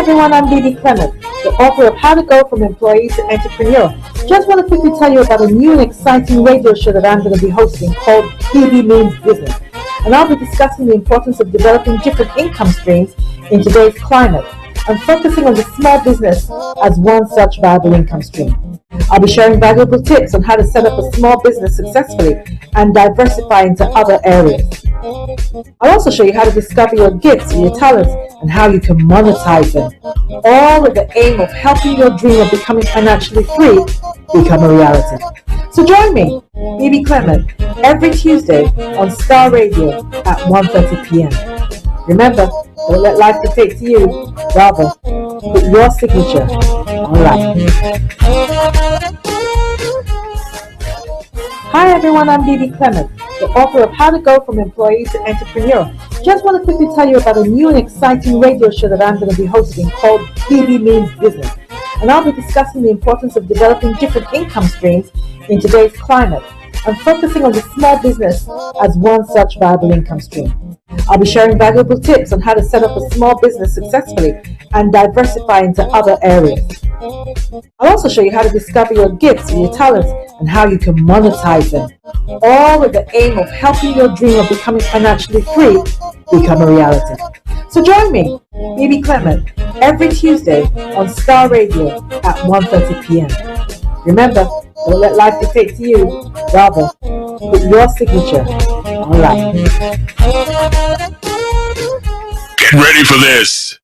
everyone, I'm Bebe, the author of How to Go from Employee to Entrepreneur. Just want to quickly tell you about a new and exciting radio show that I'm going to be hosting called Bebe Means Business. And I'll be discussing the importance of developing different income streams in today's climate and focusing on the small business as one such viable income stream. I'll be sharing valuable tips on how to set up a small business successfully and diversify into other areas. I'll also show you how to discover your gifts and your talents and how you can monetize them, all with the aim of helping your dream of becoming financially free become a reality. So join me, Bebe Clement, every Tuesday on Star Radio at 1:30 p.m. Remember, don't let life dictate to you, rather, put your signature on life. Hi everyone, I'm Bebe Clement, the author of How to Go from Employee to Entrepreneur. Just want to quickly tell you about a new and exciting radio show that I'm going to be hosting called Bebe Means Business. And I'll be discussing the importance of developing different income streams in today's climate and focusing on the small business as one such viable income stream. I'll be sharing valuable tips on how to set up a small business successfully and diversify into other areas. I'll also show you how to discover your gifts and your talents and how you can monetize them, all with the aim of helping your dream of becoming financially free become a reality. So join me, Bebe Clement, every Tuesday on Star Radio at 1:30 p.m. Remember, don't let life dictate to you, rather, put your signature on life. Get ready for this.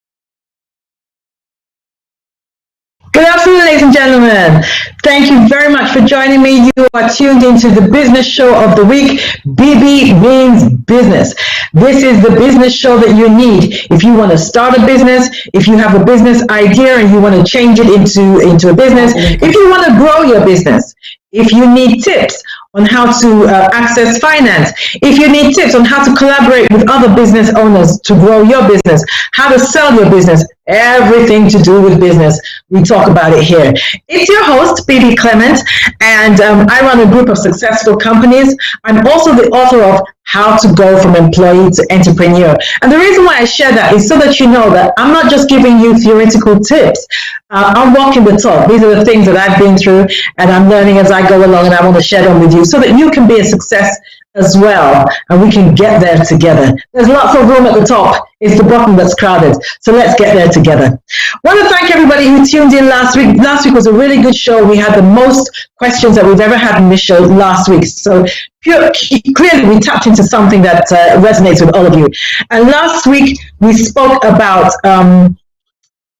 Good afternoon, ladies and gentlemen. Thank you very much for joining me. You are tuned into the business show of the week, Bebe Means Business. This is the business show that you need if you want to start a business, if you have a business idea and you want to change it into a business, if you want to grow your business, if you need tips on how to access finance, if you need tips on how to collaborate with other business owners to grow your business, how to sell your business, everything to do with business, we talk about it here. It's your host, Bebe Clement, and I run a group of successful companies. I'm also the author of How to Go from Employee to Entrepreneur. And the reason why I share that is so that you know that I'm not just giving you theoretical tips. I'm walking the talk. These are the things that I've been through and I'm learning as I go along, and I want to share them with you so that you can be a success as well, and we can get there together. There's lots of room at the top. It's the bottom that's crowded. So let's get there together. I want to thank everybody who tuned in last week. Last week was a really good show. We had the most questions that we've ever had in this show last week. So clearly we tapped into something that resonates with all of you. And last week we spoke about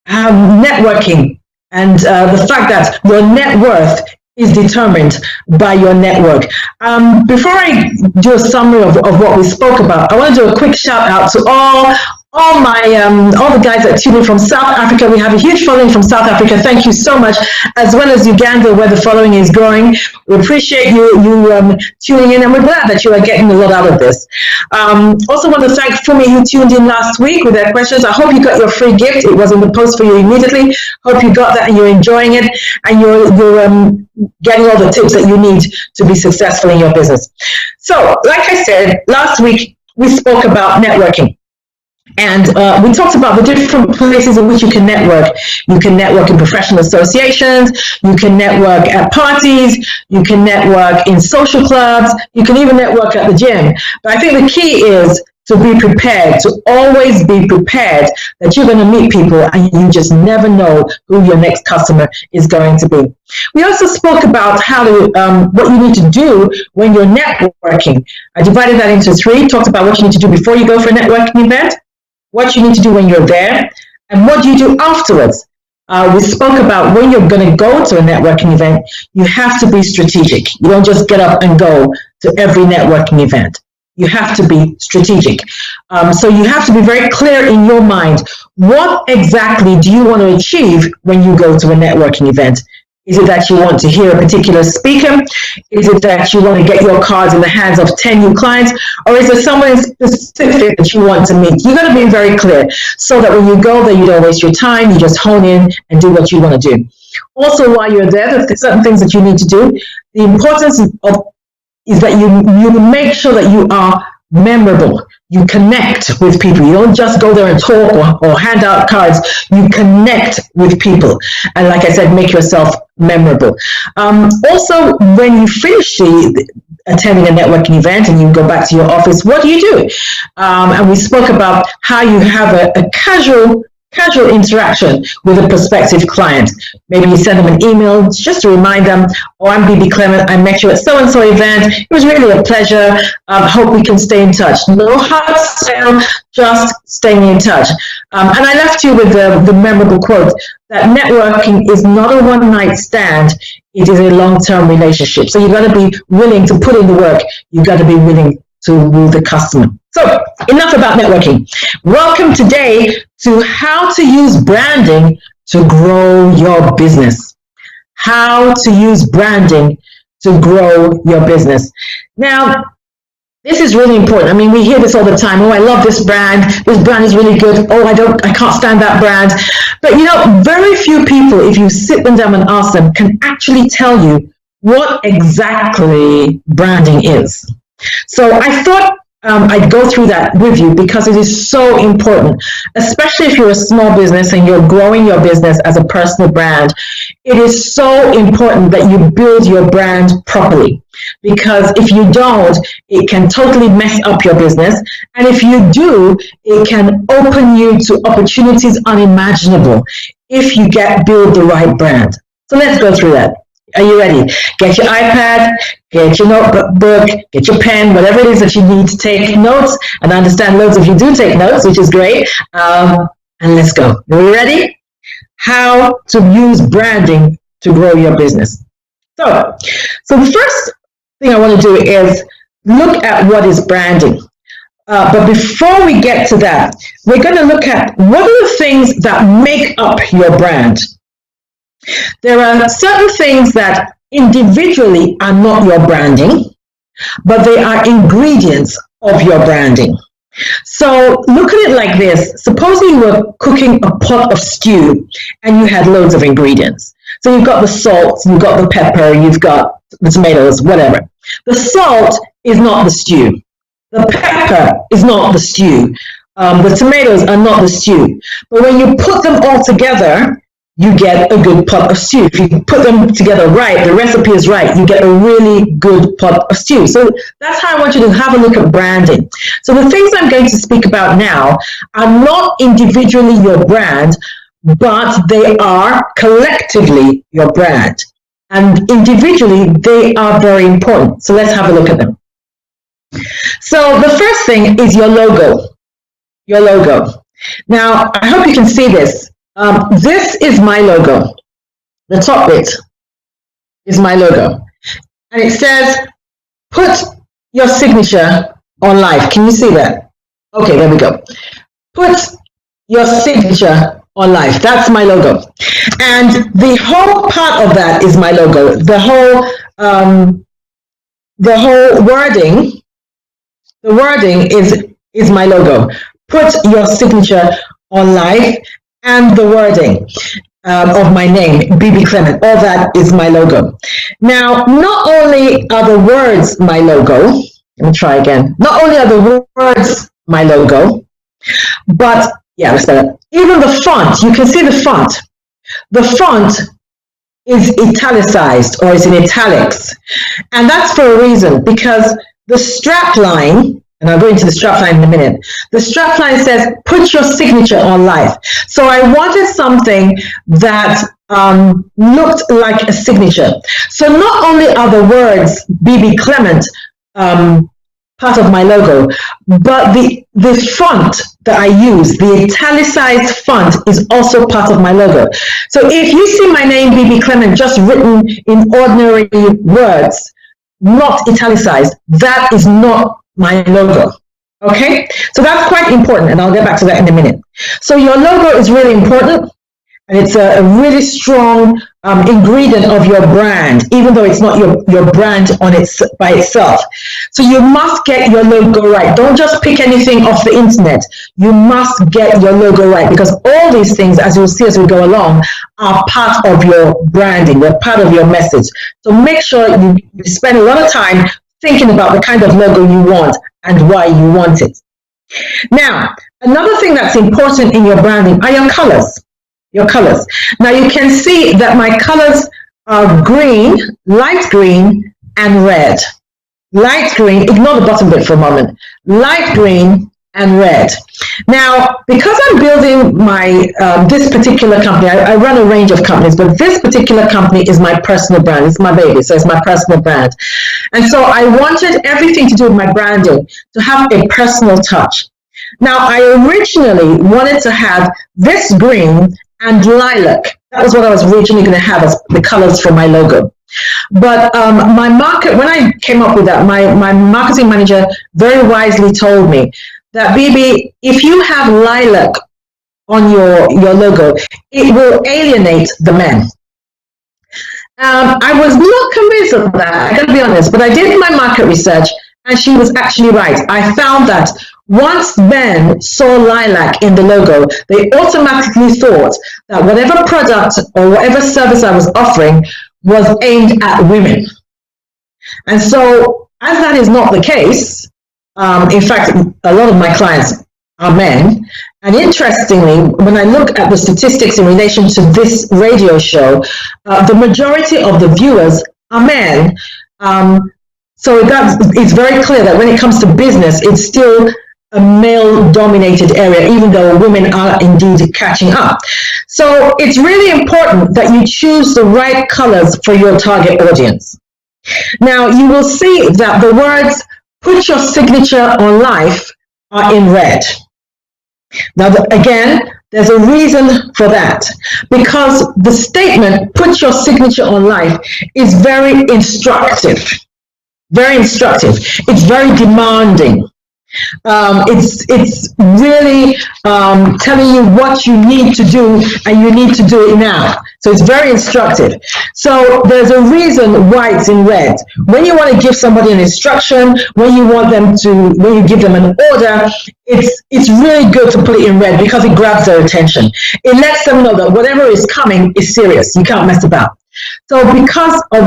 networking and the fact that your net worth is determined by your network. Before I do a summary of what we spoke about, I want to do a quick shout out to all the guys that tune in from South Africa. We have a huge following from South Africa. Thank you so much, as well as Uganda, where the following is growing. We appreciate you tuning in, and we're glad that you are getting a lot out of this. Also want to thank Fumi, who tuned in last week with their questions. I hope you got your free gift. It was in the post for you immediately. Hope you got that and you're enjoying it, and you're getting all the tips that you need to be successful in your business. So, like I said, last week we spoke about networking. And we talked about the different places in which you can network. You can network in professional associations, you can network at parties, you can network in social clubs, you can even network at the gym. But I think the key is to be prepared, to always be prepared that you're going to meet people and you just never know who your next customer is going to be. We also spoke about how to, what you need to do when you're networking. I divided that into three, talked about what you need to do before you go for a networking event, what you need to do when you're there, and what you do afterwards. We spoke about when you're going to go to a networking event, you have to be strategic. You don't just get up and go to every networking event. You have to be strategic. So you have to be very clear in your mind. What exactly do you want to achieve when you go to a networking event? Is it that you want to hear a particular speaker? Is it that you want to get your cards in the hands of 10 new clients? Or is there someone specific that you want to meet? You've got to be very clear so that when you go there, you don't waste your time. You just hone in and do what you want to do. Also, while you're there, there's certain things that you need to do. The importance is that you make sure that you are memorable. You connect with people. You don't just go there and talk or hand out cards. You connect with people. And like I said, make yourself memorable. Also, when you finish attending a networking event and you go back to your office, what do? And we spoke about how you have a casual interaction with a prospective client. Maybe you send them an email just to remind them, oh, I'm Bebe Clement, I met you at so-and-so event, it was really a pleasure, hope we can stay in touch. No hard sell, just staying in touch. And I left you with the memorable quote that networking is not a one-night stand, it is a long-term relationship. So you've got to be willing to put in the work, you've got to be willing to woo the customer. So enough about networking. Welcome today to how to use branding to grow your business. How to use branding to grow your business. Now, this is really important. I mean, we hear this all the time. Oh, I love this brand. This brand is really good. Oh, I can't stand that brand. But you know, very few people, if you sit them down and ask them, can actually tell you what exactly branding is. So I thought I'd go through that with you because it is so important, especially if you're a small business and you're growing your business as a personal brand. It is so important that you build your brand properly, because if you don't, it can totally mess up your business. And if you do, it can open you to opportunities unimaginable if you build the right brand. So let's go through that. Are you ready? Get your iPad, get your notebook, get your pen, whatever it is that you need to take notes. And I understand loads of you do take notes, which is great. And let's go. Are you ready? How to use branding to grow your business. So the first thing I want to do is look at what is branding. But before we get to that, we're going to look at what are the things that make up your brand. There are certain things that individually are not your branding, but they are ingredients of your branding. So look at it like this. Suppose you were cooking a pot of stew and you had loads of ingredients. So you've got the salt, you've got the pepper, you've got the tomatoes, whatever. The salt is not the stew. The pepper is not the stew. The tomatoes are not the stew. But when you put them all together, you get a good pot of stew. If you put them together right, the recipe is right, you get a really good pot of stew. So that's how I want you to have a look at branding. So the things I'm going to speak about now are not individually your brand, but they are collectively your brand. And individually, they are very important. So let's have a look at them. So the first thing is your logo. Your logo. Now, I hope you can see this. This is my logo. The top bit is my logo. And it says, put your signature on life. Can you see that? Okay, there we go. Put your signature on life. That's my logo. And the whole part of that is my logo. The whole wording is my logo. Put your signature on life. And the wording of my name, Bebe Clement, all that is my logo. Now, not only are the words my logo, let me try again. Not only are the words my logo, but yeah, let's say that. Even the font, you can see the font. The font is italicized or is in italics. And that's for a reason, because the strap line, and I'll go into the strap line in a minute. The strap line says, put your signature on life. So I wanted something that looked like a signature. So not only are the words Bebe Clement part of my logo, but the font that I use, the italicized font, is also part of my logo. So if you see my name, Bebe Clement, just written in ordinary words, not italicized, that is not my logo. Okay, so that's quite important, and I'll get back to that in a minute. So your logo is really important, and it's a really strong ingredient of your brand, even though it's not your brand by itself. So you must get your logo right. Don't just pick anything off the internet. You must get your logo right, because all these things, as you'll see as we go along, are part of your branding. They're part of your message. So make sure you spend a lot of time thinking about the kind of logo you want and why you want it. Now, another thing that's important in your branding are your colors. Your colors. Now you can see that my colors are green, light green, and red. Light green, ignore the bottom bit for a moment. Light green and red. Now, because I'm building my this particular company, I run a range of companies, but this particular company is my personal brand. It's my baby, so it's my personal brand. And so I wanted everything to do with my branding to have a personal touch. Now, I originally wanted to have this green and lilac. That was what I was originally going to have as the colors for my logo. But my market, when I came up with that, my marketing manager very wisely told me that, Bebe, if you have lilac on your logo, it will alienate the men. I was not convinced of that, I gotta be honest, but I did my market research and she was actually right. I found that once men saw lilac in the logo, they automatically thought that whatever product or whatever service I was offering was aimed at women. And so, as that is not the case, in fact, a lot of my clients are men. And interestingly, when I look at the statistics in relation to this radio show, the majority of the viewers are men. So it's very clear that when it comes to business, it's still a male-dominated area, even though women are indeed catching up. So it's really important that you choose the right colors for your target audience. Now, you will see that the words, "put your signature on life," are in red. Now, again, there's a reason for that, because the statement, "put your signature on life," is very instructive. Very instructive. It's very demanding. It's really telling you what you need to do, and you need to do it now. So it's very instructive. So there's a reason why it's in red. When you want to give somebody an instruction, when you give them an order, it's really good to put it in red because it grabs their attention. It lets them know that whatever is coming is serious. You can't mess about. So because of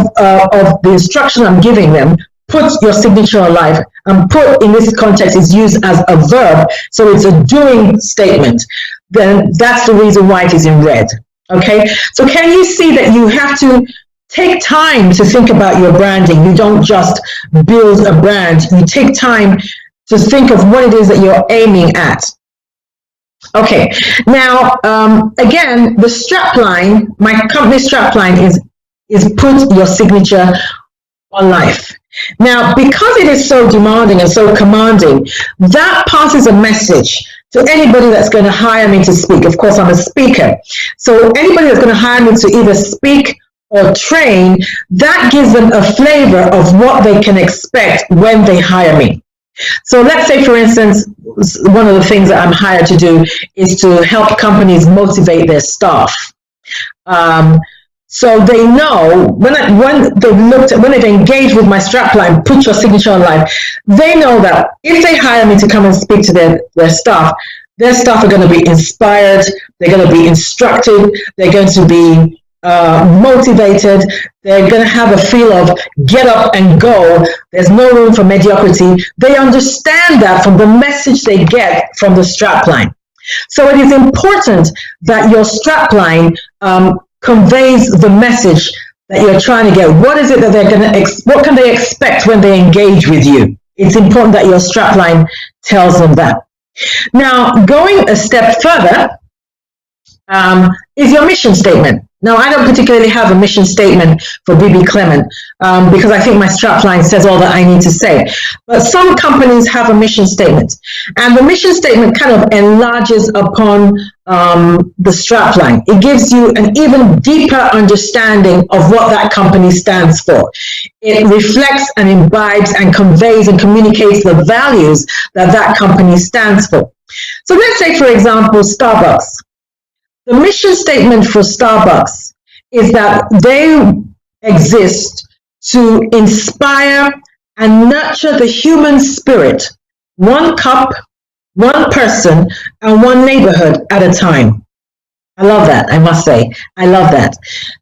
the instruction I'm giving them, put your signature on life, and put in this context is used as a verb, so it's a doing statement, then that's the reason why it is in red. Okay, so can you see that you have to take time to think about your branding? You don't just build a brand, you take time to think of what it is that you're aiming at. Okay, now again, the strapline, my company strapline is "put your signature on life." Now, because it is so demanding and so commanding, that passes a message to anybody that's going to hire me to speak. Of course, I'm a speaker. So anybody that's going to hire me to either speak or train, that gives them a flavor of what they can expect when they hire me. So let's say, for instance, one of the things that I'm hired to do is to help companies motivate their staff. So they know when they've engaged with my strapline, "put your signature on life," they know that if they hire me to come and speak to their staff are going to be inspired, they're going to be instructed, they're going to be motivated, they're going to have a feel of get up and go, there's no room for mediocrity. They understand that from the message they get from the strapline. So it is important that your strapline conveys the message that you're trying to get. What is it that they're going to what can they expect when they engage with you? It's important that your strapline tells them that. Now, going a step further is your mission statement. Now, I don't particularly have a mission statement for Bebe Clement because I think my strapline says all that I need to say. But some companies have a mission statement, and the mission statement kind of enlarges upon the strapline. It gives you an even deeper understanding of what that company stands for. It reflects and imbibes and conveys and communicates the values that that company stands for. So let's say, for example, Starbucks. The mission statement for Starbucks is that they exist to inspire and nurture the human spirit, one cup, one person, and one neighborhood at a time. I love that, I must say. I love that.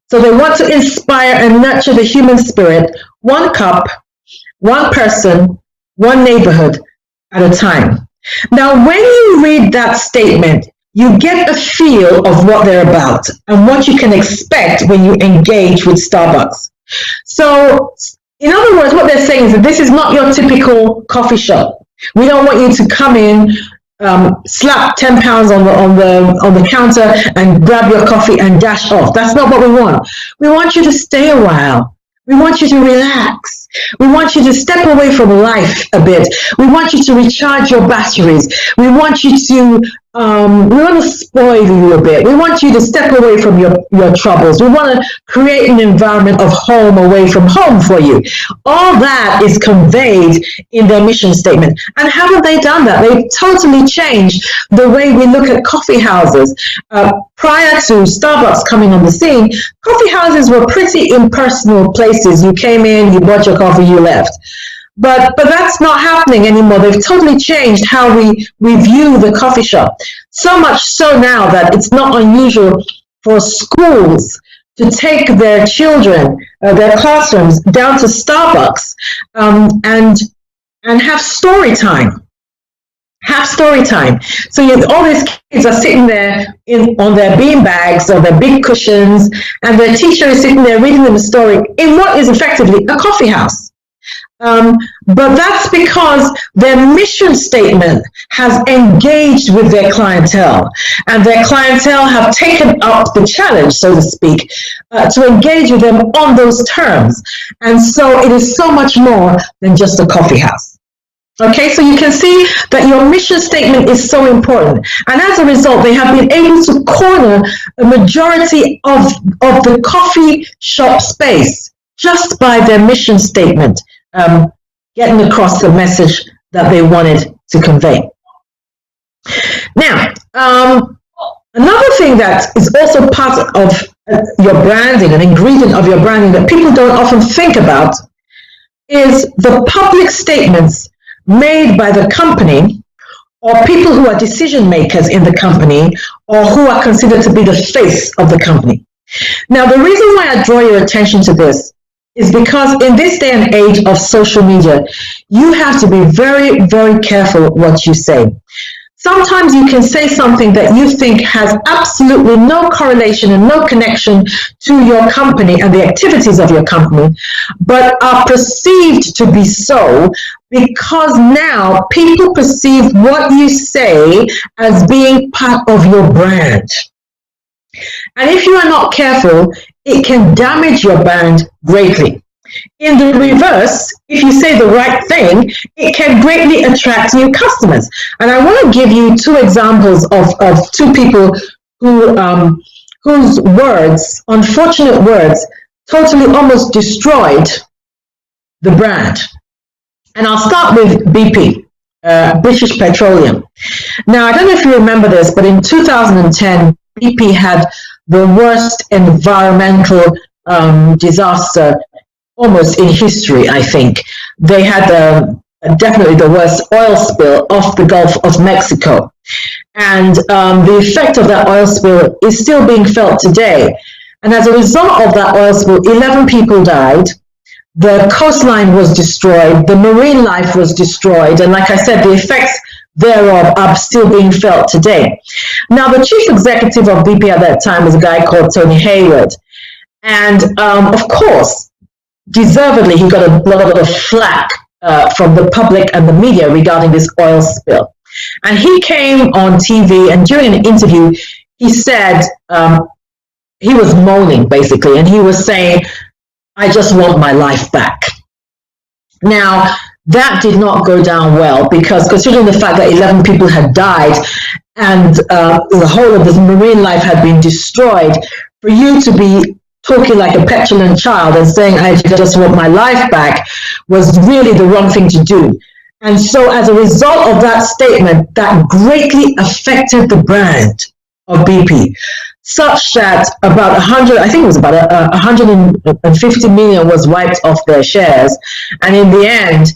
So they want to inspire and nurture the human spirit, one cup, one person, one neighborhood at a time. Now, when you read that statement, you get a feel of what they're about and what you can expect when you engage with Starbucks. So, in other words, what they're saying is that this is not your typical coffee shop. We don't want you to come in, slap £10 on the counter and grab your coffee and dash off. That's not what we want. We want you to stay a while. We want you to relax. We want you to step away from life a bit. We want you to recharge your batteries. We want you to we want to spoil you a bit. We want you to step away from your troubles. We want to create an environment of home away from home for you. All that is conveyed in their mission statement. And haven't they done that? They've totally changed the way we look at coffee houses. Prior to Starbucks coming on the scene, coffee houses were pretty impersonal places. You came in, you bought your coffee, you left. But that's not happening anymore. They've totally changed how we view the coffee shop. So much so now that it's not unusual for schools to take their children, their classrooms, down to Starbucks and have story time. Have story time. So all these kids are sitting there on their bean bags or their big cushions, and their teacher is sitting there reading them a story in what is effectively a coffee house. But that's because their mission statement has engaged with their clientele, and their clientele have taken up the challenge, so to speak, to engage with them on those terms. And so it is so much more than just a coffee house. Okay, so you can see that your mission statement is so important. And as a result, they have been able to corner a majority of the coffee shop space just by their mission statement, getting across the message that they wanted to convey. Now, another thing that is also part of your branding, an ingredient of your branding that people don't often think about, is the public statements made by the company or people who are decision makers in the company or who are considered to be the face of the company. Now, the reason why I draw your attention to this is because in this day and age of social media, you have to be very, very careful what you say. Sometimes you can say something that you think has absolutely no correlation and no connection to your company and the activities of your company, but are perceived to be so because now people perceive what you say as being part of your brand. And if you are not careful, it can damage your brand greatly. In the reverse, if you say the right thing, it can greatly attract new customers. And I want to give you two examples of two people whose words, unfortunate words, totally almost destroyed the brand. And I'll start with Bebe, British Petroleum. Now, I don't know if you remember this, but in 2010, Bebe had the worst environmental disaster almost in history, I think. They had definitely the worst oil spill off the Gulf of Mexico. And the effect of that oil spill is still being felt today. And as a result of that oil spill, 11 people died. The coastline was destroyed. The marine life was destroyed. And like I said, the effects thereof are still being felt today. Now, the chief executive of BP at that time was a guy called Tony Hayward. And of course, deservedly, he got a lot of flack from the public and the media regarding this oil spill. And he came on TV, and during an interview, he said, he was moaning basically, and he was saying, I just want my life back. Now, that did not go down well, because considering the fact that 11 people had died and the whole of the marine life had been destroyed, for you to be talking like a petulant child and saying, I just want my life back, was really the wrong thing to do. And so as a result of that statement, that greatly affected the brand of BP, such that about 100, I think it was about 150 million was wiped off their shares. And in the end,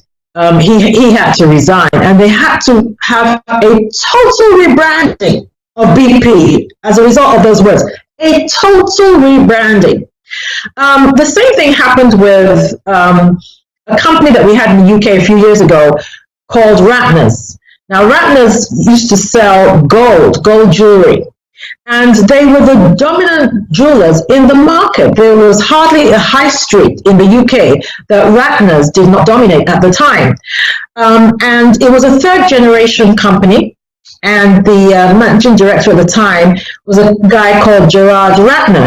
he had to resign, and they had to have a total rebranding of BP as a result of those words, a total rebranding. The same thing happened with a company that we had in the UK a few years ago called Ratner's. Now, Ratner's used to sell gold jewelry, and they were the dominant jewelers in the market. There was hardly a high street in the UK that Ratner's did not dominate at the time. And it was a third generation company, and the managing director at the time was a guy called Gerard Ratner.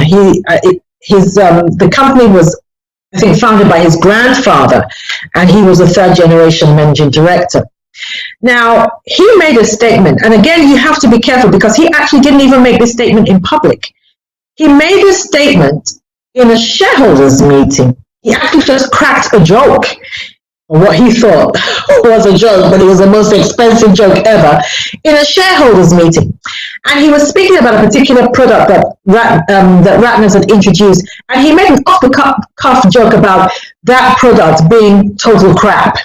The company was, I think, founded by his grandfather, and he was a third generation managing director. Now, he made a statement, and again, you have to be careful because he actually didn't even make this statement in public. He made a statement in a shareholders meeting. He actually just cracked a joke, or what he thought was a joke, but it was the most expensive joke ever, in a shareholders meeting. And he was speaking about a particular product that Ratner's had introduced, and he made an off-the-cuff joke about that product being total crap.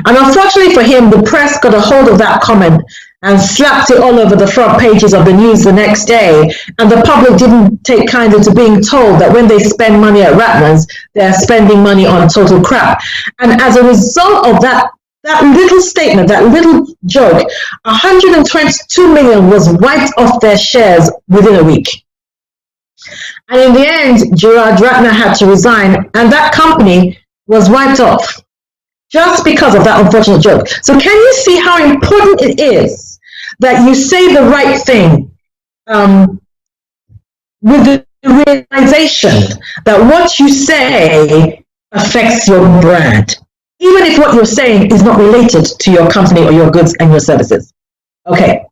And unfortunately for him, the press got a hold of that comment and slapped it all over the front pages of the news the next day. And the public didn't take kindly to being told that when they spend money at Ratner's, they're spending money on total crap. And as a result of that little statement, that little joke, 122 million was wiped off their shares within a week. And in the end, Gerard Ratner had to resign, and that company was wiped off just because of that unfortunate joke. So can you see how important it is that you say the right thing with the realization that what you say affects your brand, even if what you're saying is not related to your company or your goods and your services? Okay.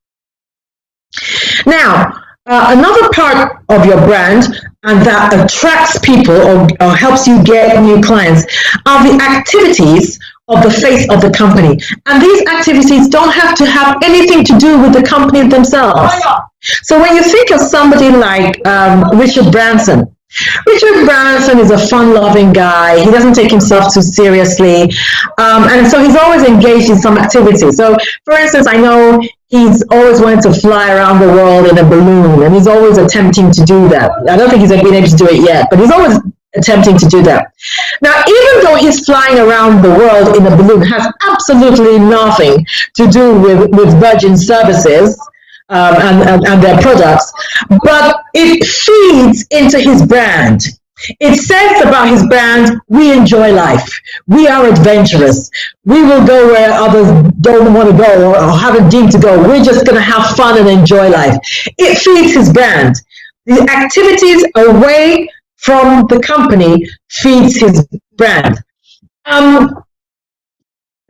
Now, another part of your brand and that attracts people or helps you get new clients are the activities of the face of the company. And these activities don't have to have anything to do with the company themselves. So when you think of somebody like Richard Branson, Richard Branson is a fun-loving guy. He doesn't take himself too seriously. And so he's always engaged in some activity. So, for instance, I know he's always wanted to fly around the world in a balloon, and he's always attempting to do that. I don't think he's been able to do it yet, but he's always attempting to do that. Now, even though he's flying around the world in a balloon, has absolutely nothing to do with Virgin Services, and their products, but it feeds into his brand. It says about his brand, we enjoy life, we are adventurous, we will go where others don't want to go or haven't deemed to go. We're just going to have fun and enjoy life. It feeds his brand. The activities away from the company feeds his brand.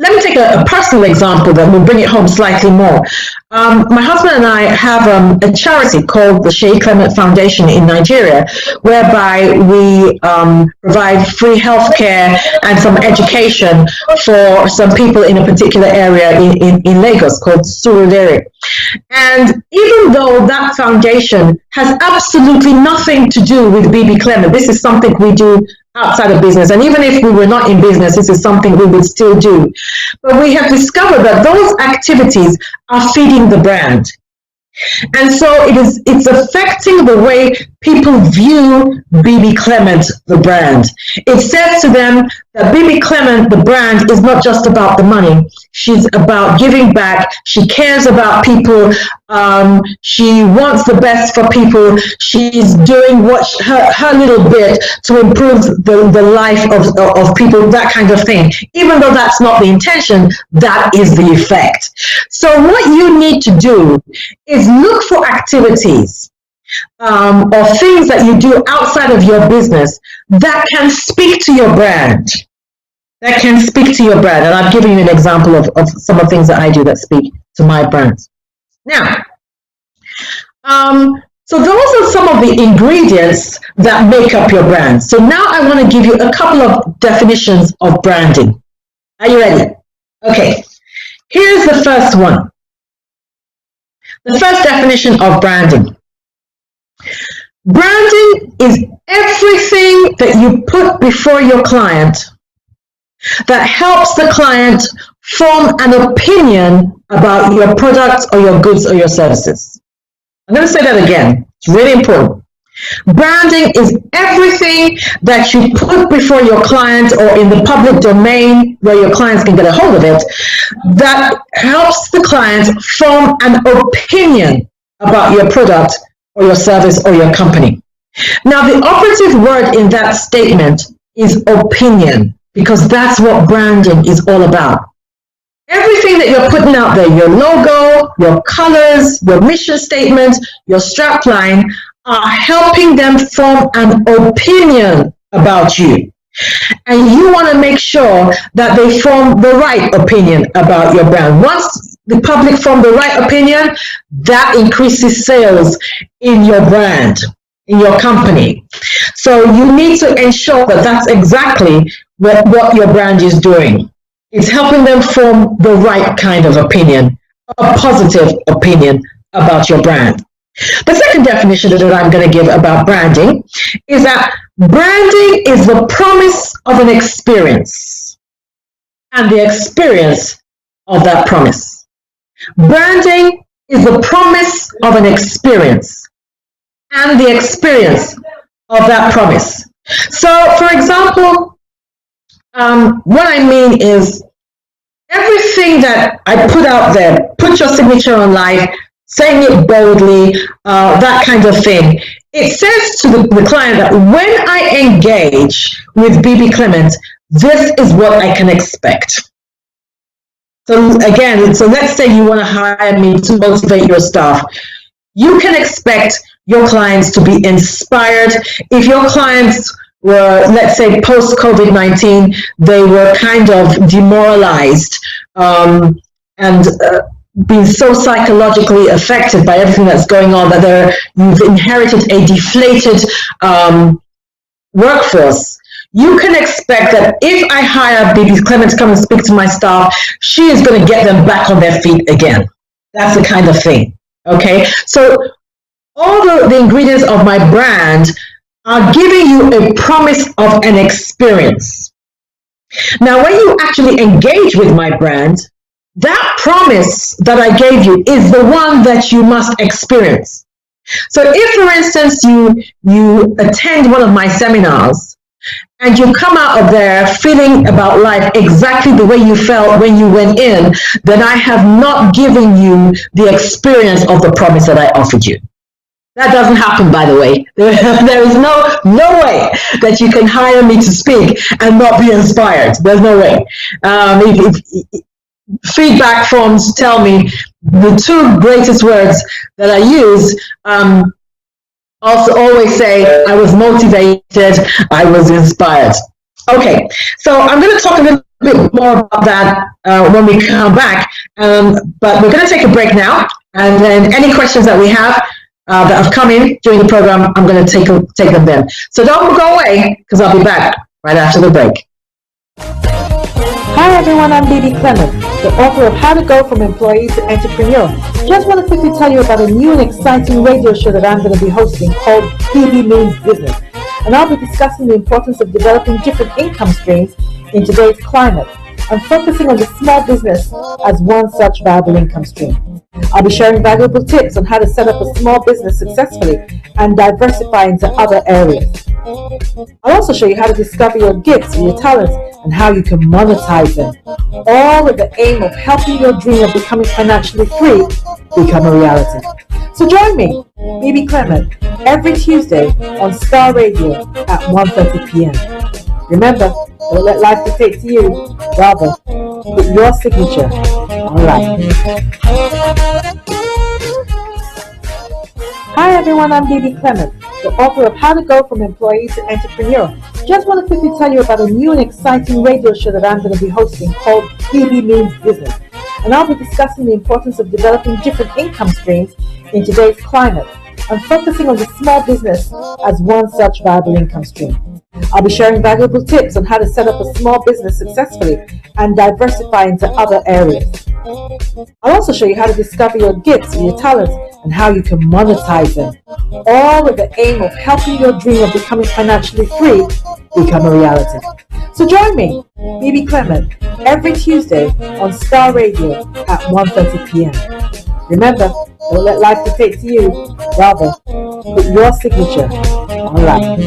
Let me take a personal example that will bring it home slightly more. My husband and I have a charity called the Sheyi Clement Foundation in Nigeria, whereby we provide free healthcare and some education for some people in a particular area in Lagos called Surulere. And even though that foundation has absolutely nothing to do with Bebe Clement, this is something we do outside of business, and even if we were not in business, this is something we would still do. But we have discovered that those activities are feeding the brand. And so it's affecting the way people view Bebe Clement, the brand. It says to them that Bebe Clement, the brand, is not just about the money. She's about giving back. She cares about people. She wants the best for people. She's doing her little bit to improve the life of people, that kind of thing. Even though that's not the intention, that is the effect. So what you need to do is look for activities or things that you do outside of your business that can speak to your brand. That can speak to your brand. And I've given you an example of some of the things that I do that speak to my brand. Now, so those are some of the ingredients that make up your brand. So now I want to give you a couple of definitions of branding. Are you ready? Okay. Here's the first one. The first definition of branding. Branding is everything that you put before your client that helps the client form an opinion about your products or your goods or your services. I'm going to say that again. It's really important. Branding is everything that you put before your client or in the public domain where your clients can get a hold of it that helps the client form an opinion about your product or your service or your company. Now, the operative word in that statement is opinion, because that's what branding is all about. Everything that you're putting out there, your logo, your colors, your mission statement, your strapline, are helping them form an opinion about you. And you want to make sure that they form the right opinion about your brand. Once the public form the right opinion, that increases sales in your brand, in your company. So you need to ensure that that's exactly what your brand is doing. It's helping them form the right kind of opinion, a positive opinion about your brand. The second definition that I'm going to give about branding is that branding is the promise of an experience and the experience of that promise. Branding is the promise of an experience and the experience of that promise. So, for example, what I mean is everything that I put out there, put your signature on life, saying it boldly, that kind of thing. It says to the client that when I engage with Bebe Clement, this is what I can expect. So again, so let's say you want to hire me to motivate your staff. You can expect your clients to be inspired. If your clients were, let's say, post-COVID-19, they were kind of demoralized and being so psychologically affected by everything that's going on that you've inherited a deflated workforce. You can expect that if I hire Bebe Clement to come and speak to my staff, she is going to get them back on their feet again. That's the kind of thing. Okay, so all the ingredients of my brand are giving you a promise of an experience. Now, when you actually engage with my brand, that promise that I gave you is the one that you must experience. So if, for instance, you attend one of my seminars and you come out of there feeling about life exactly the way you felt when you went in, then I have not given you the experience of the promise that I offered you. That doesn't happen, by the way. There is no way that you can hire me to speak and not be inspired. There's no way. Feedback forms tell me the two greatest words that I use also always say, I was motivated, I was inspired. Okay, so I'm going to talk a little bit more about that when we come back, but we're going to take a break now, and then any questions that we have that have come in during the program, I'm going to take them then. So don't go away, because I'll be back right after the break. Hi everyone, I'm Bebe Clement, the author of How to Go from Employee to Entrepreneur. Just want to quickly tell you about a new and exciting radio show that I'm going to be hosting called Bebe Means Business. And I'll be discussing the importance of developing different income streams in today's climate and focusing on the small business as one such viable income stream. I'll be sharing valuable tips on how to set up a small business successfully and diversify into other areas. I'll also show you how to discover your gifts and your talents and how you can monetize them, all with the aim of helping your dream of becoming financially free become a reality. So join me, Bebe Clement, every Tuesday on Star Radio at 1:30 p.m. Remember, don't let life dictate to you, rather, put your signature on life. Hi everyone, I'm Bebe Clement, the author of How to Go from Employee to Entrepreneur. Just want to quickly tell you about a new and exciting radio show that I'm going to be hosting called Bebe Means Business. And I'll be discussing the importance of developing different income streams in today's climate and focusing on the small business as one such viable income stream. I'll be sharing valuable tips on how to set up a small business successfully and diversify into other areas. I'll also show you how to discover your gifts and your talents and how you can monetize them, all with the aim of helping your dream of becoming financially free become a reality. So join me, Bebe Clement, every Tuesday on Star Radio at 1:30 p.m. Remember, don't let life dictate to you, rather, Put your signature on life.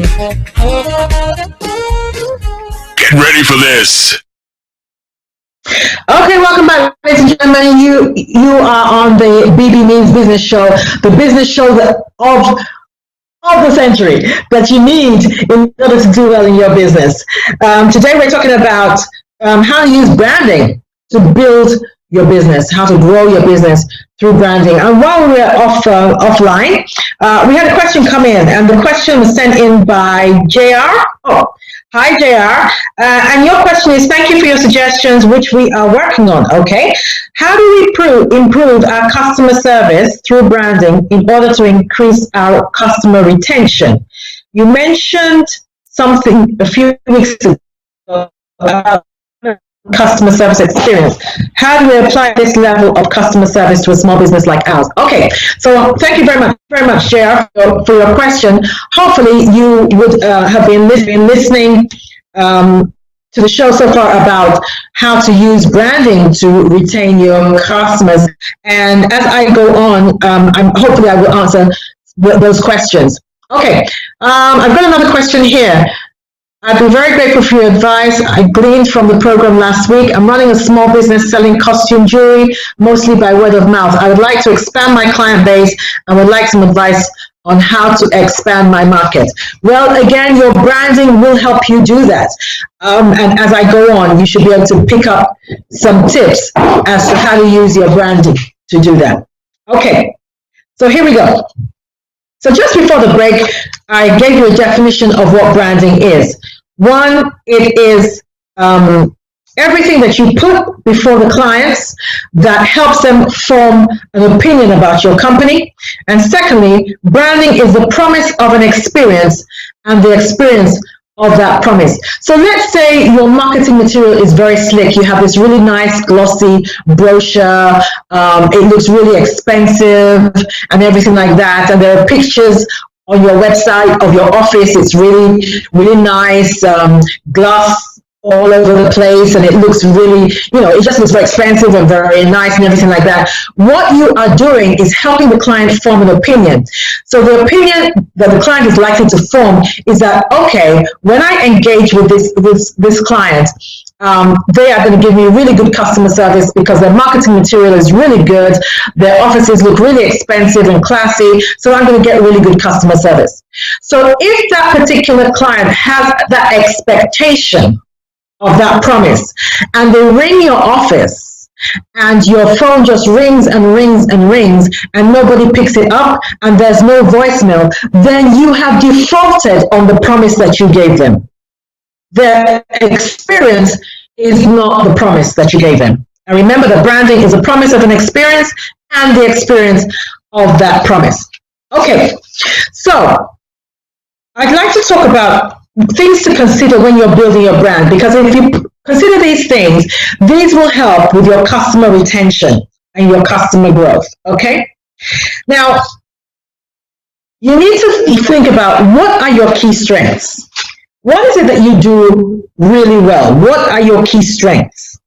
Get ready for this. Okay, welcome back, ladies and gentlemen. You are on the Bebe Means Business Show, the business show of the century that you need in order to do well in your business. Today we're talking about how to use branding to build your business, how to grow your business through branding. And while we were offline, we had a question come in, and the question was sent in by JR. Oh, hi, JR. And your question is, thank you for your suggestions, which we are working on, okay? How do we improve our customer service through branding in order to increase our customer retention? You mentioned something a few weeks ago about customer service experience. How do we apply this level of customer service to a small business like ours? Okay, so thank you very much, JR, for your question. Hopefully you would have been listening to the show so far about how to use branding to retain your customers. And as I go on, hopefully I will answer those questions. Okay, I've got another question here. I'd be very grateful for your advice. I gleaned from the program last week. I'm running a small business selling costume jewelry, mostly by word of mouth. I would like to expand my client base and would like some advice on how to expand my market. Well, again, your branding will help you do that. And as I go on, you should be able to pick up some tips as to how to use your branding to do that. Okay, so here we go. So just before the break, I gave you a definition of what branding is. One, it is everything that you put before the clients that helps them form an opinion about your company. And secondly, branding is the promise of an experience and the experience of that promise. So let's say your marketing material is very slick. You have this really nice glossy brochure. It looks really expensive and everything like that. And there are pictures on your website of your office. It's really, really nice, glass all over the place, and it looks really, it just looks very expensive and very nice and everything like that. What you are doing is helping the client form an opinion. So the opinion that the client is likely to form is that, okay, when I engage with this client, they are going to give me really good customer service because their marketing material is really good. Their offices look really expensive and classy, so I'm going to get really good customer service. So if that particular client has that expectation of that promise, and they ring your office and your phone just rings and rings and rings and nobody picks it up and there's no voicemail, then you have defaulted on the promise that you gave them. Their experience is not the promise that you gave them. And remember that branding is a promise of an experience and the experience of that promise. Okay, so I'd like to talk about things to consider when you're building your brand, because if you consider these things, these will help with your customer retention and your customer growth, okay? Now, you need to think about what are your key strengths. What is it that you do really well? What are your key strengths?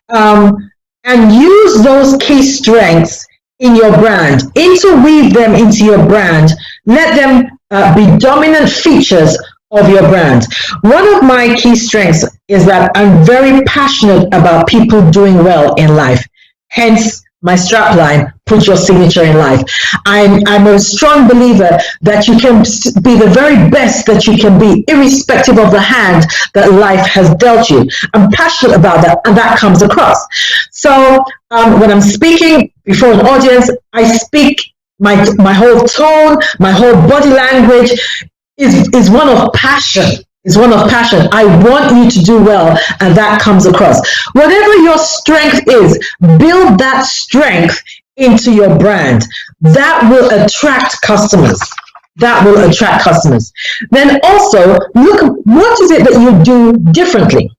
And use those key strengths in your brand. Interweave them into your brand. Let them be dominant features of your brand. One of my key strengths is that I'm very passionate about people doing well in life. Hence my strapline, put your signature in life. I'm a strong believer that you can be the very best that you can be, irrespective of the hand that life has dealt you. I'm passionate about that, and that comes across. So when I'm speaking before an audience, I speak my whole tone, my whole body language is one of passion. Is one of passion. I want you to do well, and that comes across. Whatever your strength is, build that strength into your brand. That will attract customers. That will attract customers. Then also look, what is it that you do differently?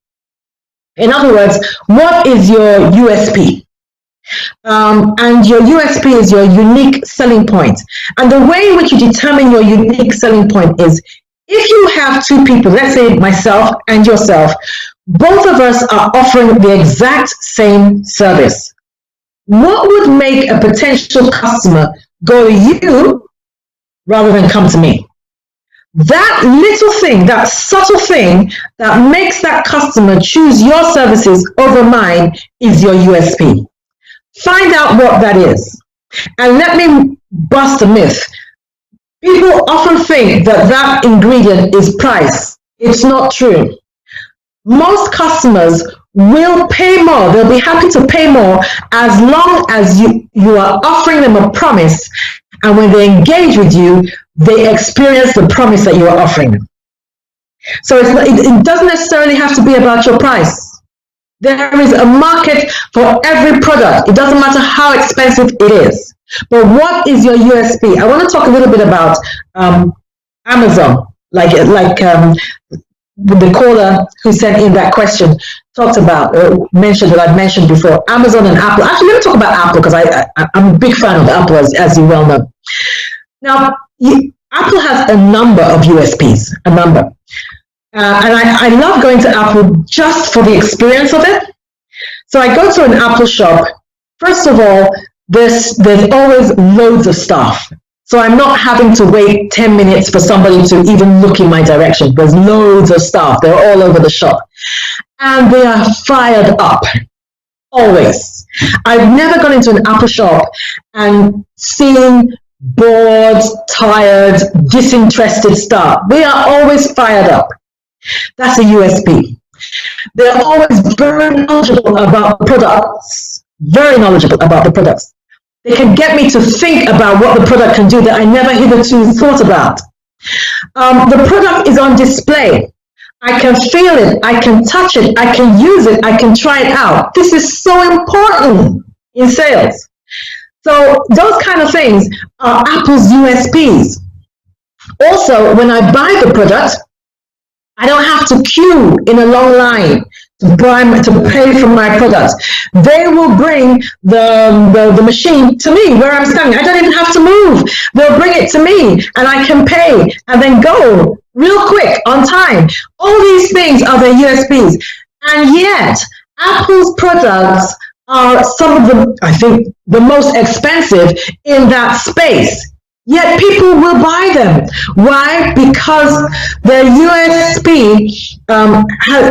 In other words, what is your USP? And your USP is your unique selling point. And the way in which you determine your unique selling point is, if you have two people, let's say myself and yourself, both of us are offering the exact same service. What would make a potential customer go to you rather than come to me. That little thing, that subtle thing that makes that customer choose your services over mine is your USP. Find out what that is. And let me bust a myth. People often think that that ingredient is price. It's not true. Most customers will pay more. They'll be happy to pay more as long as you are offering them a promise. And when they engage with you, they experience the promise that you are offering them. So it doesn't necessarily have to be about your price. There is a market for every product. It doesn't matter how expensive it is. But what is your USP? I want to talk a little bit about Amazon, like the caller who sent in that question talked about, mentioned that I've mentioned before, Amazon and Apple. Actually, let me talk about Apple because I'm a big fan of Apple, as you well know. Now, Apple has a number of USPs, a number. And I love going to Apple just for the experience of it. So I go to an Apple shop. First of all, there's always loads of stuff. So I'm not having to wait 10 minutes for somebody to even look in my direction. There's loads of stuff. They're all over the shop. And they are fired up. Always. I've never gone into an Apple shop and seen bored, tired, disinterested staff. They are always fired up. That's a USP. They're always very knowledgeable about products. Very knowledgeable about the products. They can get me to think about what the product can do that I never hitherto thought about. The product is on display. I can feel it, I can touch it, I can use it, I can try it out. This is so important in sales. So those kind of things are Apple's USPs. Also, when I buy the product, I don't have to queue in a long line to pay for my product. They will bring the machine to me where I'm standing. I don't even have to move. They'll bring it to me and I can pay and then go real quick on time. All these things are their USPs. And yet, Apple's products are some of the, I think, the most expensive in that space. Yet people will buy them. Why? Because their USP,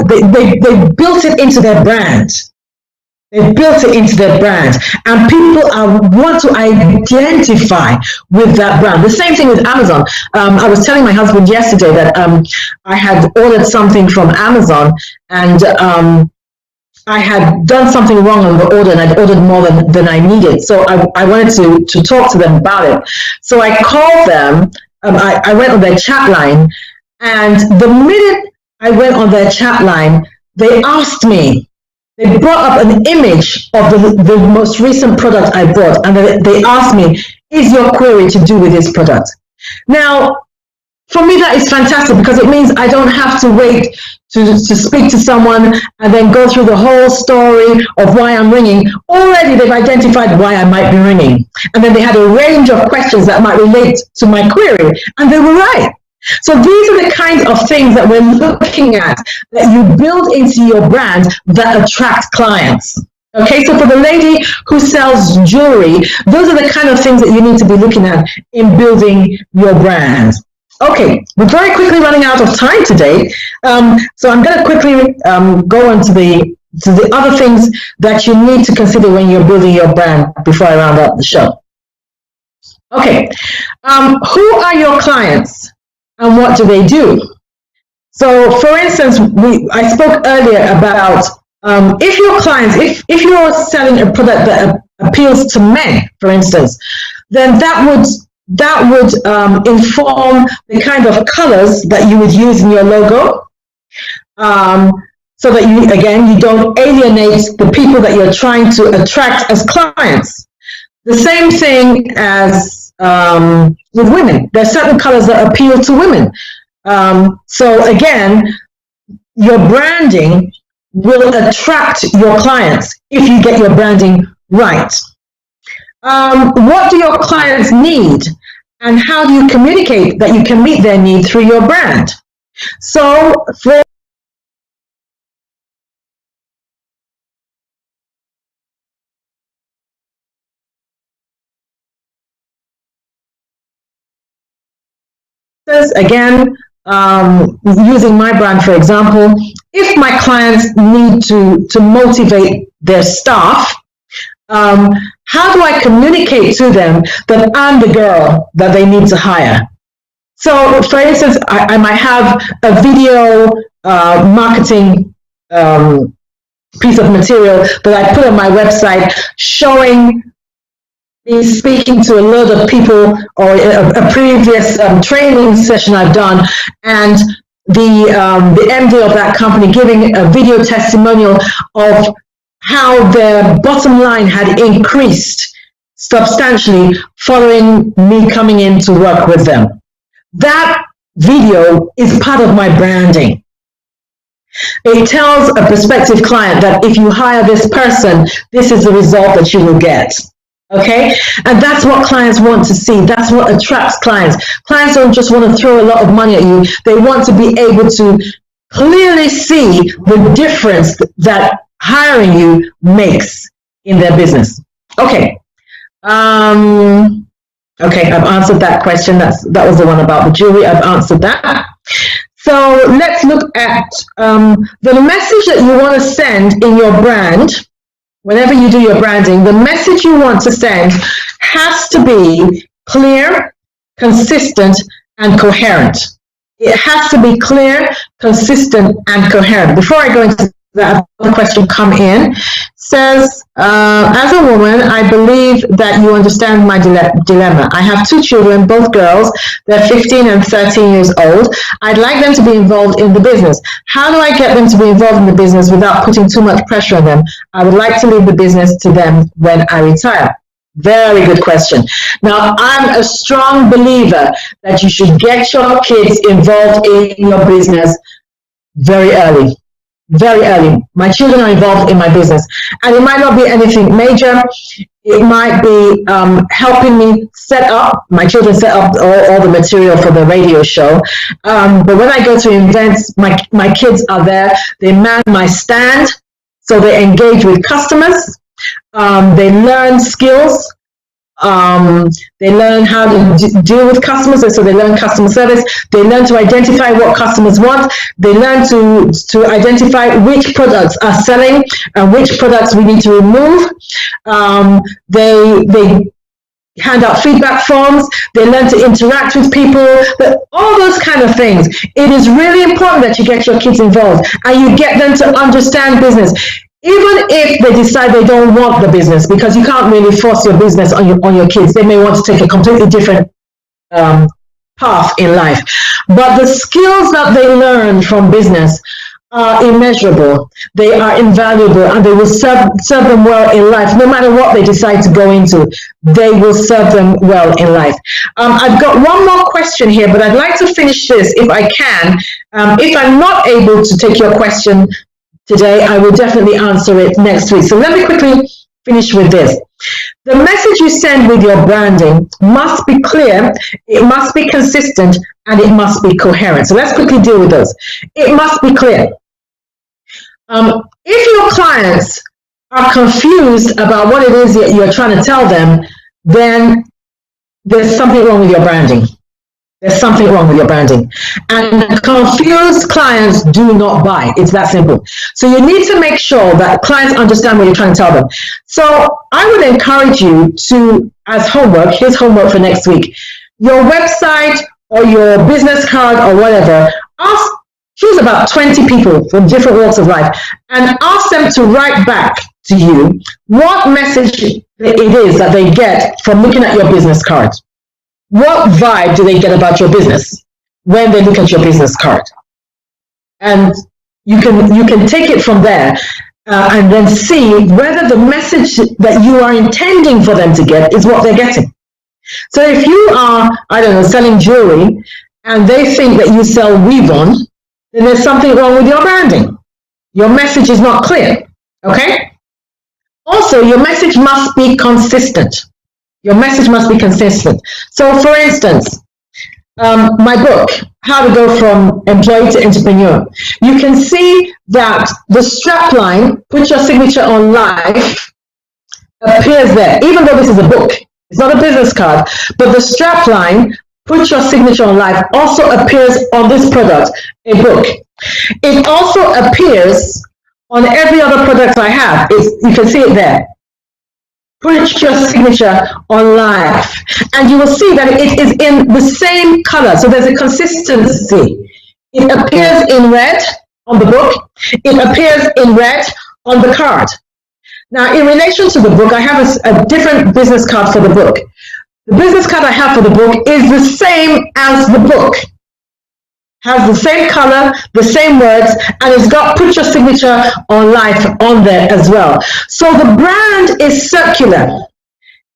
they built it into their brand. They built it into their brand. And people want to identify with that brand. The same thing with Amazon. I was telling my husband yesterday that I had ordered something from Amazon and I had done something wrong on the order and I'd ordered more than I needed. So I wanted to talk to them about it. So I called them, I went on their chat line, and the minute I went on their chat line, they asked me, they brought up an image of the most recent product I bought, and they asked me, is your query to do with this product? Now, for me, that is fantastic because it means I don't have to wait to speak to someone and then go through the whole story of why I'm ringing. Already they've identified why I might be ringing. And then they had a range of questions that might relate to my query, and they were right. So these are the kinds of things that we're looking at that you build into your brand that attract clients. Okay, so for the lady who sells jewelry, those are the kind of things that you need to be looking at in building your brand. Okay, we're very quickly running out of time today, so I'm going to quickly go on to the other things that you need to consider when you're building your brand before I round up the show. Okay, who are your clients and what do they do? So, for instance, I spoke earlier about if your clients, if you're selling a product that appeals to men, for instance, then that would inform the kind of colors that you would use in your logo, so that you don't alienate the people that you're trying to attract as clients. The same thing as with women. There are certain colors that appeal to women. So again, your branding will attract your clients if you get your branding right. What do your clients need, and how do you communicate that you can meet their need through your brand? So for Again, using my brand for example, if my clients need to motivate their staff, how do I communicate to them that I'm the girl that they need to hire? So, for instance, I might have a video marketing piece of material that I put on my website showing me speaking to a lot of people, or a previous training session I've done, and the MD of that company giving a video testimonial of how their bottom line had increased substantially following me coming in to work with them. That video is part of my branding. It tells a prospective client that if you hire this person, this is the result that you will get. Okay? And that's what clients want to see. That's what attracts clients. Clients don't just want to throw a lot of money at you. They want to be able to clearly see the difference that hiring you makes in their business. Okay. Okay, I've answered that question. That was the one about the jewelry. I've answered that. So let's look at the message that you want to send in your brand. Whenever you do your branding, the message you want to send has to be clear, consistent, and coherent. It has to be clear, consistent, and coherent. Before I go into that, the question come in says, as a woman, I believe that you understand my dilemma. I have 2 children, both girls. They're 15 and 13 years old. I'd like them to be involved in the business. How do I get them to be involved in the business without putting too much pressure on them? I would like to leave the business to them when I retire. Very good question. Now, I'm a strong believer that you should get your kids involved in your business very early. Very early. My children are involved in my business, and it might not be anything major. It might be helping me set up. My children set up all the material for the radio show. But when I go to events, my kids are there. They man my stand, so they engage with customers. They learn skills. They learn how to deal with customers, and so they learn customer service. They learn to identify what customers want. They learn to identify which products are selling and which products we need to remove. They hand out feedback forms. They learn to interact with people. All those kind of things. It is really important that you get your kids involved and you get them to understand business. Even if they decide they don't want the business, because you can't really force your business on your kids. They may want to take a completely different path in life. But the skills that they learn from business are immeasurable. They are invaluable, and they will serve them well in life. No matter what they decide to go into, they will serve them well in life. I've got one more question here, but I'd like to finish this if I can. If I'm not able to take your question today, I will definitely answer it next week. So let me quickly finish with this. The message you send with your branding must be clear, it must be consistent, and it must be coherent. So let's quickly deal with those. It must be clear. If your clients are confused about what it is that you're trying to tell them, then there's something wrong with your branding. There's something wrong with your branding. And confused clients do not buy. It's that simple. So you need to make sure that clients understand what you're trying to tell them. So I would encourage you to, as homework, here's homework for next week, your website or your business card or whatever, choose about 20 people from different walks of life and ask them to write back to you what message it is that they get from looking at your business card. What vibe do they get about your business when they look at your business card? And you can take it from there and then see whether the message that you are intending for them to get is what they're getting. So if you are, I don't know, selling jewelry and they think that you sell weave-on, then there's something wrong with your branding. Your message is not clear, okay? Also, your message must be consistent. Your message must be consistent. So for instance, my book, How to Go From Employee to Entrepreneur, you can see that the strapline, put your signature on life, appears there, even though this is a book. It's not a business card, but the strapline Put Your Signature on Life also appears on this product, a book. It also appears on every other product I have. You can see it there. Put Your Signature on Life. And you will see that it is in the same color. So there's a consistency. It appears in red on the book. It appears in red on the card. Now, in relation to the book, I have a different business card for the book. The business card I have for the book is the same as the book. Has the same color, the same words, and it's got Put Your Signature on Life on there as well. So the brand is circular.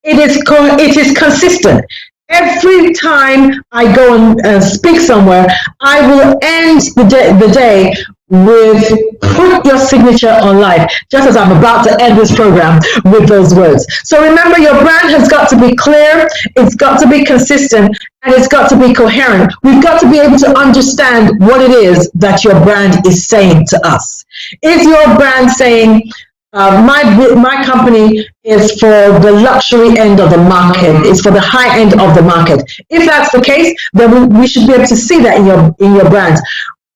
It is consistent. Every time I go and speak somewhere, I will end the day with Put Your Signature on Life, just as I'm about to end this program with those words. So remember, your brand has got to be clear, it's got to be consistent, and it's got to be coherent. We've got to be able to understand what it is that your brand is saying to us. Is your brand saying, my company is for the luxury end of the market, it's for the high end of the market? If that's the case, then we should be able to see that in your brand.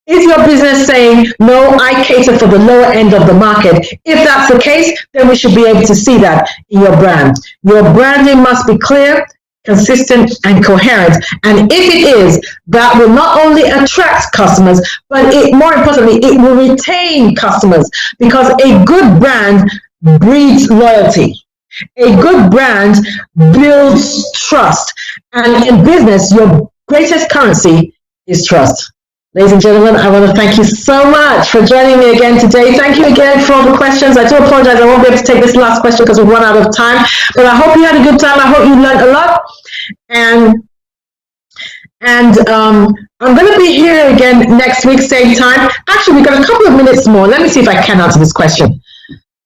Is your business saying, no, I cater for the lower end of the market? If that's the case, then we should be able to see that in your brand. Your branding must be clear, consistent, and coherent. And if it is, that will not only attract customers, but more importantly, it will retain customers, because a good brand breeds loyalty. A good brand builds trust. And in business, your greatest currency is trust. Ladies and gentlemen, I want to thank you so much for joining me again today. Thank you again for all the questions. I do apologize, I won't be able to take this last question because we've run out of time. But I hope you had a good time. I hope you learned a lot. And I'm going to be here again next week, same time. Actually, we've got a couple of minutes more. Let me see if I can answer this question.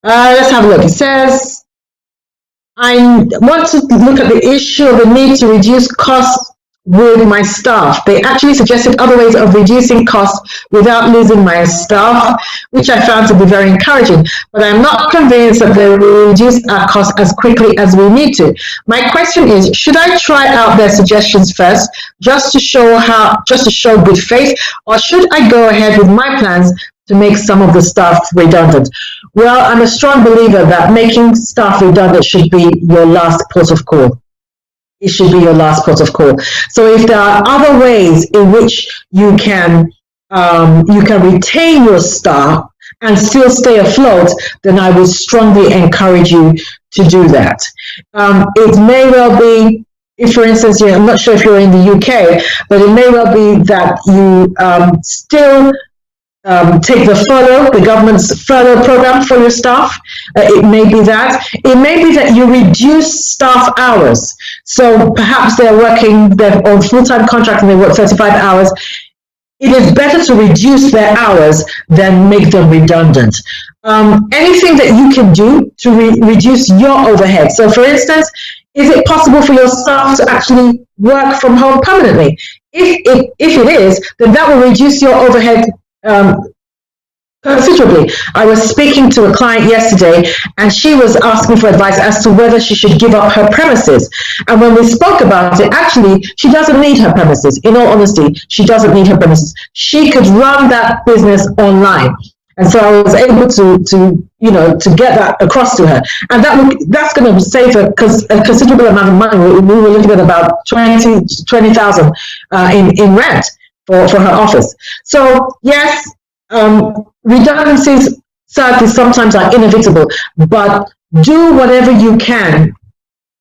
Let's have a look. It says, I want to look at the issue of the need to reduce costs with my staff. They actually suggested other ways of reducing costs without losing my staff, which I found to be very encouraging. But I'm not convinced that they will reduce our costs as quickly as we need to. My question is, should I try out their suggestions first, just to show good faith, or should I go ahead with my plans to make some of the staff redundant? Well, I'm a strong believer that making staff redundant should be your last port of call. It should be your last port of call. So if there are other ways in which you can retain your staff and still stay afloat, then I would strongly encourage you to do that. It may well be, if for instance, I'm not sure if you're in the UK, but it may well be that you still take the government's furlough program for your staff. It may be that. It may be that you reduce staff hours. So perhaps they're on full-time contract and they work 35 hours. It is better to reduce their hours than make them redundant. Anything that you can do to reduce your overhead. So for instance, is it possible for your staff to actually work from home permanently? If it is, then that will reduce your overhead considerably. I was speaking to a client yesterday and she was asking for advice as to whether she should give up her premises. And when we spoke about it, actually, she doesn't need her premises. In all honesty, she doesn't need her premises. She could run that business online. And so I was able to get that across to her. And that's going to save her a considerable amount of money. We were looking at about 20,000 in rent for her office. So yes, redundancies sadly sometimes are inevitable, but do whatever you can.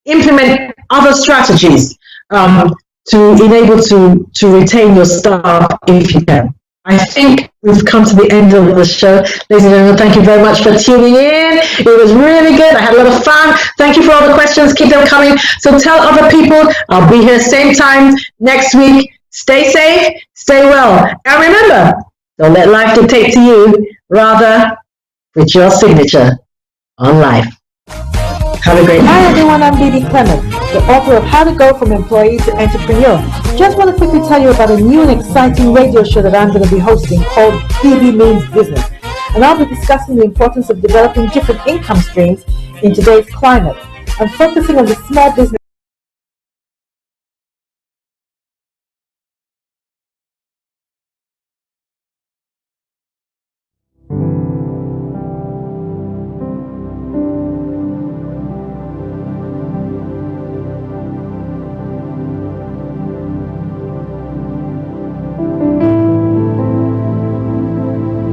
Implement other strategies to enable to retain your staff if you can. I think we've come to the end of the show. Ladies and gentlemen, thank you very much for tuning in. It was really good. I had a lot of fun. Thank you for all the questions. Keep them coming. So tell other people. I'll be here same time next week. Stay safe, stay well. And remember, don't let life dictate to you. Rather, put your signature on life. Have a great day. Hi everyone, I'm Bebe, the author of How to Go from Employee to Entrepreneur. Just want to quickly tell you about a new and exciting radio show that I'm going to be hosting called Bebe Means Business. And I'll be discussing the importance of developing different income streams in today's climate and focusing on the small business